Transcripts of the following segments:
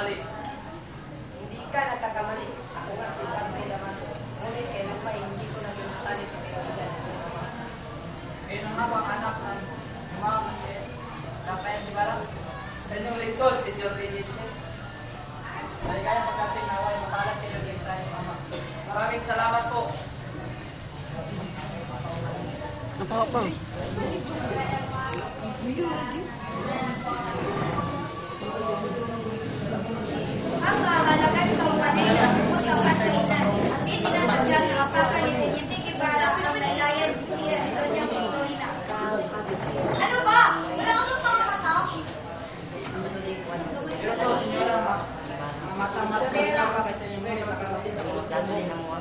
nagkakamali. Hindi ka nagkakamali. Ako nga si Padre Damaso. Ngunit kailan pa hindi ko naging matali sa kaibigan. Kayo na nga bang anak ng mga kasi Rafael Ibarra? Sa inyong lingkod, Senyor Reyes. Maligayang pagdating na away makalat sa iyo sa iyong ama. Maraming salamat po. Apa-apa. Ang mahalaga sa kanila kung sa kasinan. Hindi sinasadya ng apakalitin. Hindi Ibarra ang nalayan siya ito niya Victorina. Ano ba? Wala ka ng mga mata? Pero po, senyora, mas pinaka ka kasi yung mga nakarating sa kulot mo.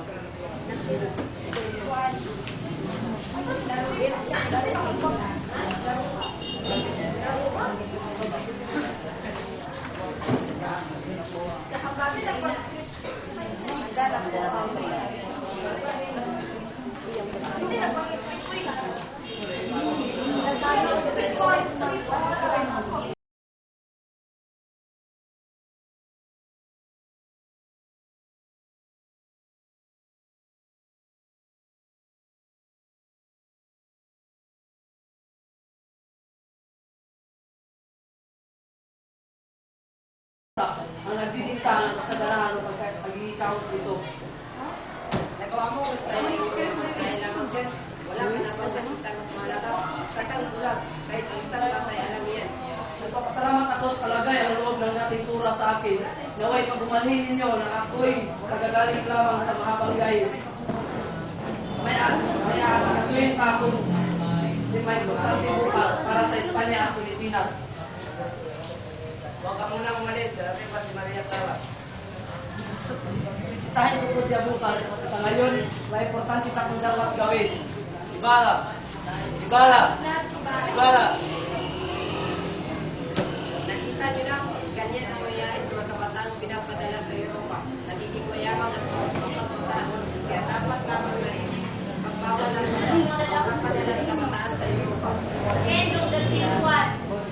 Ang nagdidikta ng kasaganahan ng pag-iikaos dito. Nagawa mo, basta yung kailangan din. Wala ka na bang nakita mas malaga. Basta kang bulag. Kahit ang isang batay, alam yan. Nagpapasalamat ako at palagay ang loob ng dating tura sa akin. Naway pagkumanhin ninyo na ako'y magagaling lamang sa mahabang gayon. May asuhin pa akong di may importante bukas para sa Espanya at Pilipinas. Huwag ka muna umalis, dati pa si Maria Clara. Bisitahin ko po siya bukas at sa ngayon, may importante pa akong dapat gawin. Ibala! Ibala! Ibala!